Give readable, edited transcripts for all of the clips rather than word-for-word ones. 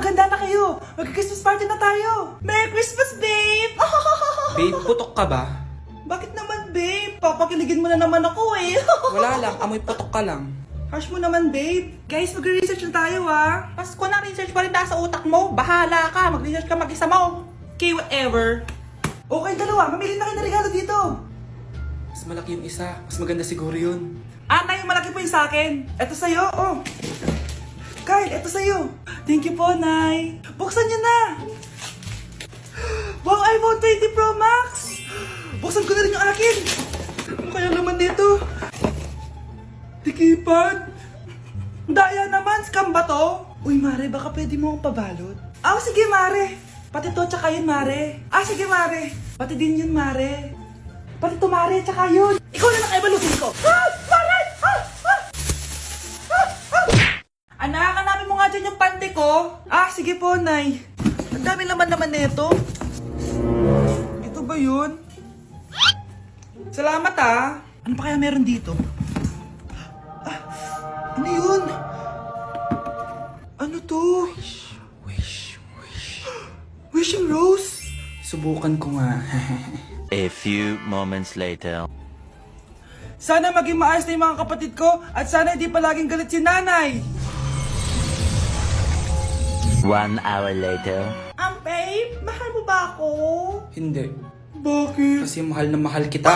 maganda na kayo. Mag-Christmas party na tayo. Merry Christmas, babe! Babe, putok ka ba? Bakit naman, babe? Papakiligin mo na naman ako eh. Wala lang, amoy putok ka lang. Harsh mo naman, babe. Guys, mag-research na tayo, ah. Pasko na, research pa rin nasa utak mo. Bahala ka, mag-research ka mag-isa mo. Okay, whatever. Okay, dalawa. Mamili na kayo ng regalo dito. Mas malaki yung isa, mas maganda siguro yun. Nay, malaki po yung sa akin. Ito sa'yo, oh. Kyle, ito sa'yo. Thank you po, Nay. Buksan niyo na. Wow, iPhone 20 Pro Max. Buksan ko na rin yung akin. Ano kaya laman dito? Tikipad. Daya naman, scam ba to? Uy, Mare, baka pwede mo akong pabalot. Sige, Mare. Pati to, tsaka yun, Mare. Sige, Mare. Pati din yun, Mare. Pati to, Mare, tsaka yun. Ikaw na nakaibalutin ko. Mare! Anak, hanapin mo nga dyan yung pante ko. Sige po, Nay. Ang dami naman nito. Ito ba yun? Salamat, Ano pa kaya meron dito? Ano yun? Ano to? Wish. Wishing Rose? Subukan ko nga. A few moments later. Sana maging maayos na yung mga kapatid ko at sana hindi palaging galit si nanay. 1 hour later. Babe, mahal mo ba ako? Hindi. Bakit? Kasi mahal na mahal kita.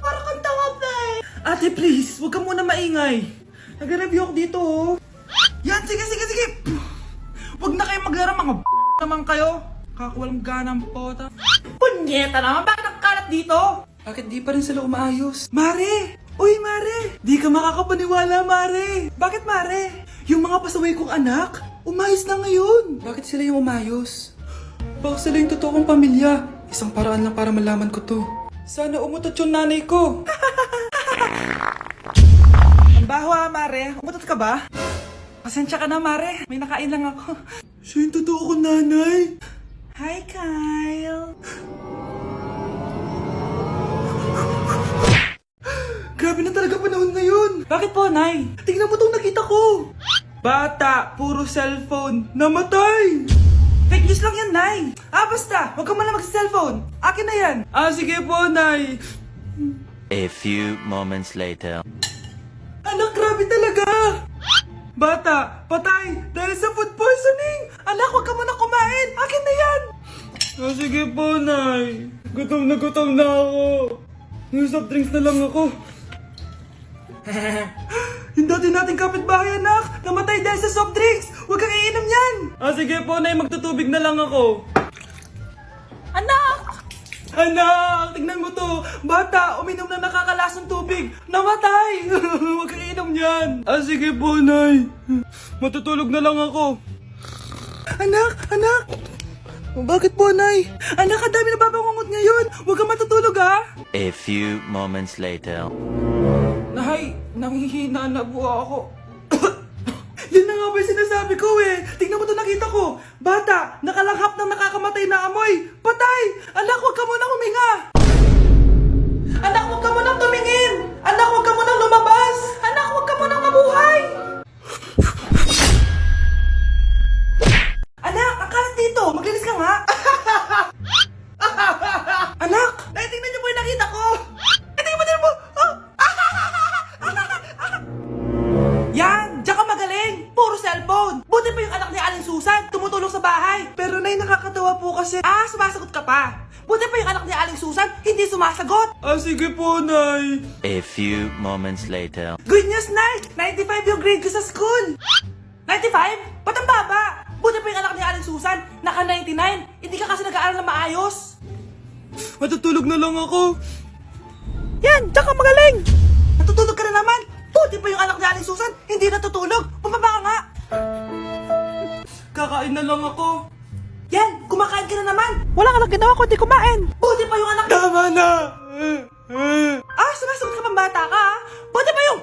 Parang kang tawa, babe. Ate, please, huwag ka muna maingay. Nag-review ako dito, oh. Yan, sige. Huwag na kayo maglaro, mga naman kayo. Kakawalang ganang pota. Punyeta naman, bakit nakakalat dito? Bakit di pa rin sila umaayos? Mare! Uy, Mare! Di ka makakapaniwala, Mare! Bakit, Mare? Yung mga pasaway kong anak, umayos na ngayon. Bakit sila yung umayos? Baka sila yung totoong pamilya. Isang paraan lang para malaman ko to. Sana umutot yung nanay ko. Ang baho, Mare. Umutot ka ba? Pasensya ka na, Mare. May nakain lang ako. Siya yung totoo kong nanay. Hi, Kyle. Grabe na talaga panahon ngayon. Bakit po, Nay? Tingnan mo itong nakita ko. Bata, puro cellphone, namatay. Fake news lang yan, Nay. Basta, huwag ka man lang mag-cellphone. Akin na yan. Sige po, Nay. A few moments later. Anak, grabe talaga. Bata, patay dahil sa food poisoning. Anak, huwag ka muna kumain. Akin na yan. Sige po, Nay. Gutom na ako. Yung soft drinks na lang ako. Yung dati nating kapitbahay, anak. Namatay dahil sa soft drinks. Huwag kang iinom yan. Sige po, Nay. Magtutubig na lang ako. Anak, tignan mo to. Bata, uminom na nakakalasang tubig. Namatay. Huwag kang iinom yan. Sige po, Nay. Matutulog na lang ako. Anak. Bakit po, Nay? Anak, ang dami na babangungot ngayon. Huwag kang matutulog, ha? A few moments later. Nay, nanghihina na po ako. Yan na nga ba yung sinasabi ko eh. Tingnan mo ito nakita ko. Bata, nakalanghap ng nakakamatay na amoy. Patay! Anak, huwag ka munang huminga. Anak, huwag ka munang tumingin. Anak, huwag ka munang lumabas. Anak, huwag ka munang mabuhay. Anak, akalat dito. Maglinis ka nga. Anak, tingnan niyo po yung nakita ko. Tingnan mo. Yan! Diyan ka magaling! Puro cellphone! Buti pa yung anak ni Aling Susan, tumutulong sa bahay! Pero Nay, nakakatawa po kasi... sumasagot ka pa! Buti pa yung anak ni Aling Susan, hindi sumasagot! Sige po, Nay! A few moments later. Good news, Nay! 95 yung grade ko sa school! 95? Ba't ang baba? Buti pa yung anak ni Aling Susan, naka 99! Hindi ka kasi nag-aaral na maayos! Matutulog na lang ako! Yan! Diyan ka magaling! Natutulog ka na naman! Buti pa yung anak ni Aling Susan, hindi natutulog. Bumaba ka nga. Kakain na lang ako. Yan, kumakain ka na naman. Wala ka lang ginawa kundi kumain. Buti pa yung anak... Tama na. Sumasagot ka pang bata ka, ha? Buti pa yung...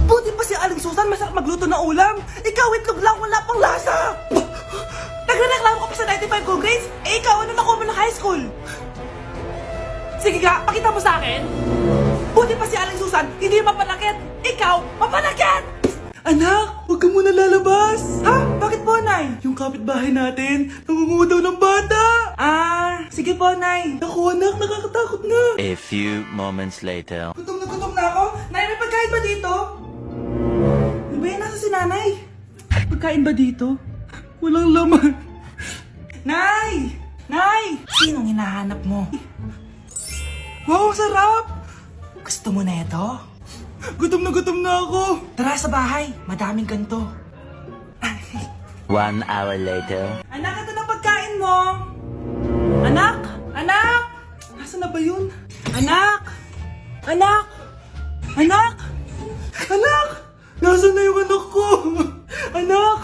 Buti pa si Aling Susan, masarap magluto na ulam. Ikaw, itlog lang, wala pang lasa. Nagre-reklamo ka pa sa 95 good grades? Ikaw, ano nakuha mo ng high school? Sige nga, pakita mo sa akin. Buti pa si Aling Susan, hindi mapanakit. Ikaw, mapanakit! Anak, huwag ka muna lalabas. Bakit po, kapitbahay natin. Nangunguha daw ng bata. Sige po, Nay. Naku, anak, nakakatakot na. A few moments later. Gutom na ako. Nay, may pagkain ba dito? Ano ba yan? Nasa si Nanay? Pagkain ba dito? Walang laman. Nay! Nay! Sinong hinahanap mo? Wow, sarap! Gusto mo na ito? Gutom na ako. Tara sa bahay. Madaming ganito. 1 hour later. Anak, ito na pagkain mo. Anak! Anak! Nasaan na ba yun? Anak! Anak! Anak! Anak! Nasaan na yung anak ko? Anak!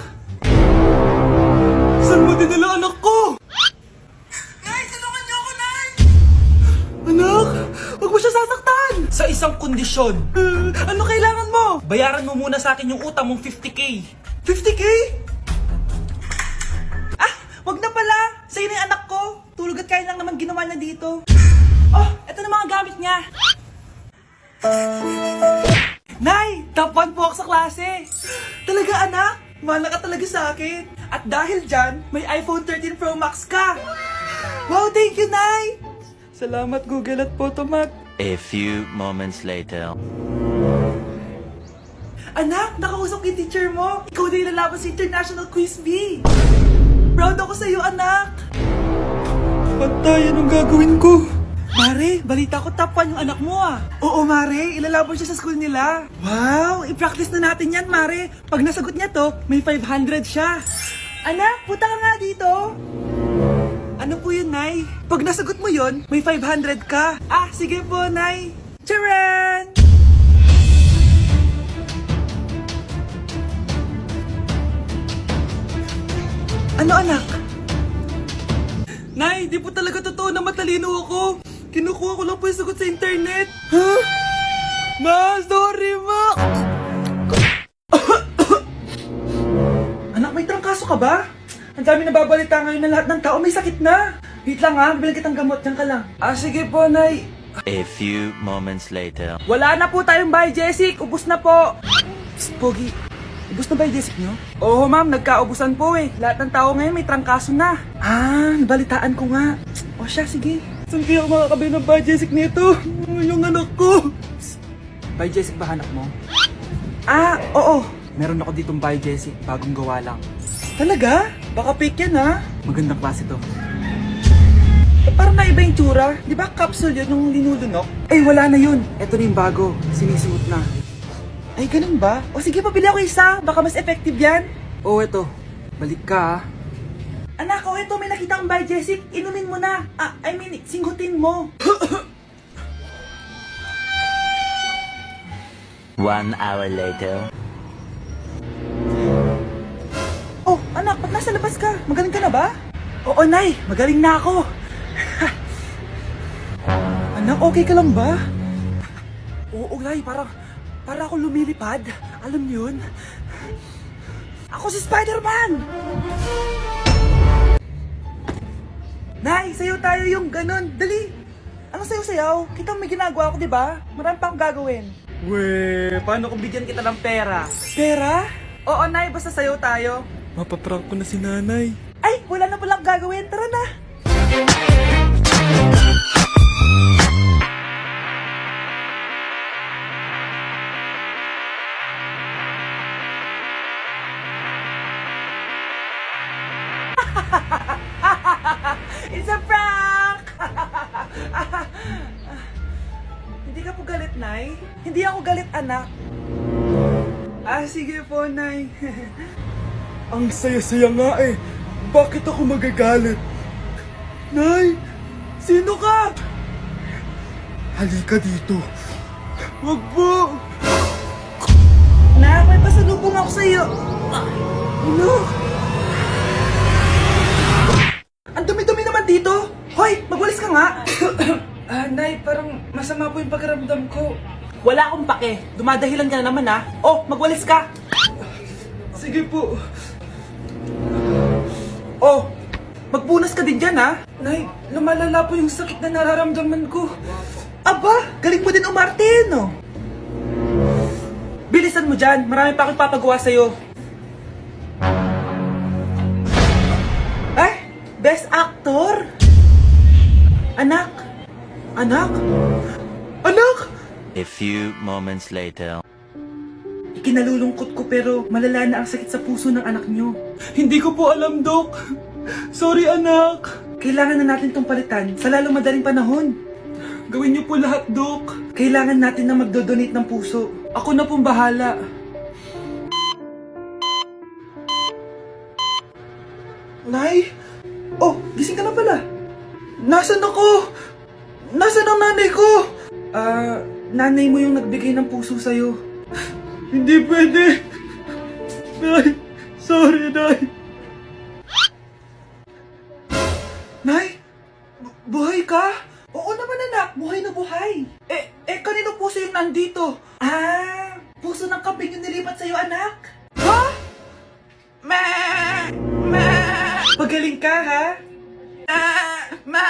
Saan mo dinala anak ko? Nay, tulungan niyo ako, Nay! Anak! Huwag mo siya sasaktan! Sa isang kondisyon. Ano kailangan mo? Bayaran mo muna sa akin yung utang mong 50k. 50k? Wag na pala! Sa'yo na yung anak ko! Tulog at kain lang naman ginawa niya dito. Oh, eto na mga gamit niya. Nay! Top 1 po ako sa klase! Talaga anak? Mahal ka talaga sa akin. At dahil dyan, may iPhone 13 Pro Max ka! Wow, thank you, Nay! Salamat Google at Photomac. A few moments later. Anak, nakausap yung teacher mo. Ikaw na yung lalaban sa International Quiz Bee. Proud ako sa'yo, anak. Patay, anong gagawin ko? Mare, balita ko top 1 yung anak mo ah. Oo, Mare. Ilalaban siya sa school nila. Wow, i-practice na natin yan, Mare. Pag nasagot niya to, may 500 siya. Anak, punta ka nga dito. Ano po yun, Nay? Pag nasagot mo yun, may 500 ka. Sige po, Nay. Charan! Ano, anak? Nay, di po talaga totoo na matalino ako. Kinukuha ko lang po yung sagot sa internet. Huh? Ma, sorry, ma! Anak, may trangkaso ka ba? Ang dami nababalita ngayon na lahat ng tao may sakit na. Wait lang ha, bilang kitang gamot. Diyan ka lang. Sige po, Nay. A few moments later. Wala na po tayong buy, Jessic. Ubus na po. Psst, Pogi. Ubus na ba yung Jessic nyo? Oo, ma'am. Nagkaubusan po eh. Lahat ng tao ngayon may trangkaso na. Nabalitaan ko nga. O siya, sige. Saan kaya ako makakabay ng buy, Jessic nito? Yung anak ko. Buy, Jessic ba hanap mo? Oo. Meron ako ditong buy, Jessic. Bagong gawa lang. Talaga? Baka fake yan ha? Magandang klase to. Parang naiba yung tsura. Di ba capsule yun yung linulunok? Wala na yun. Ito na yung bago. Sinisuot na. Ay, ganun ba? O sige, pabili ako isa. Baka mas effective yan. Eto. Balik ka, Anak, ito. May nakita kang buy, Jessic. Inumin mo na. Singhutin mo. 1 hour later. Oh, anak, ba't nasa labas ka? Magaling ka na ba? Oo, Nay. Magaling na ako. Anak, okay ka lang ba? Oo, Nay. Para ako lumilipad. Alam niyo yun? Ako si Spider-Man! Nay, sayo tayo yung ganon. Dali! Ano sayo-sayaw? Kita may ginagawa ako, di ba? Marami pa akong gagawin. Weh, paano kung bigyan kita ng pera? Pera? Oo, Nay. Basta sayo tayo. Mapaprank ko na si nanay. Ay, wala na palang gagawin. Tara na! It's a prank! Hindi ka po galit, Nay? Hindi ako galit, anak. Sige po, Nay. Ang saya-saya nga eh. Bakit ako magagalit? Nay! Sino ka? Halika dito. Wag po! Nak, may pasalubong ako sa'yo. Ano? Ang dumi-dumi naman dito. Hoy, magwalis ka nga. Nay, parang masama po yung pakiramdam ko. Wala akong pake. Dumadahilan ka na naman ha. Oh, magwalis ka. Sige po. Oh, magpunas ka din dyan ha. Nay, lumalala po yung sakit na nararamdaman ko. Aba, galing mo din umarte, no? Bilisan mo dyan. Marami pa akong papagawa sa'yo. Best Actor? Anak? Anak? Anak? A few moments later. Ikinalulungkot ko pero malala na ang sakit sa puso ng anak nyo. Hindi ko po alam, Dok. Sorry, anak. Kailangan na natin tong palitan sa lalong madaling panahon. Gawin niyo po lahat, Dok. Kailangan natin na magdodonate ng puso. Ako na pong bahala. Nay? Oh, gising ka na pala. Nasaan ako? Nasaan ang nanay ko? Nanay mo yung nagbigay ng puso sa'yo. Hindi pwede. Nay, sorry, Nay. Nay? Buhay ka? Oo naman, anak. Buhay na buhay. Kanino puso yung nandito? Puso ng kambing yung nilipat sa'yo, anak. Ha? Pagaling ka, ha? Ma!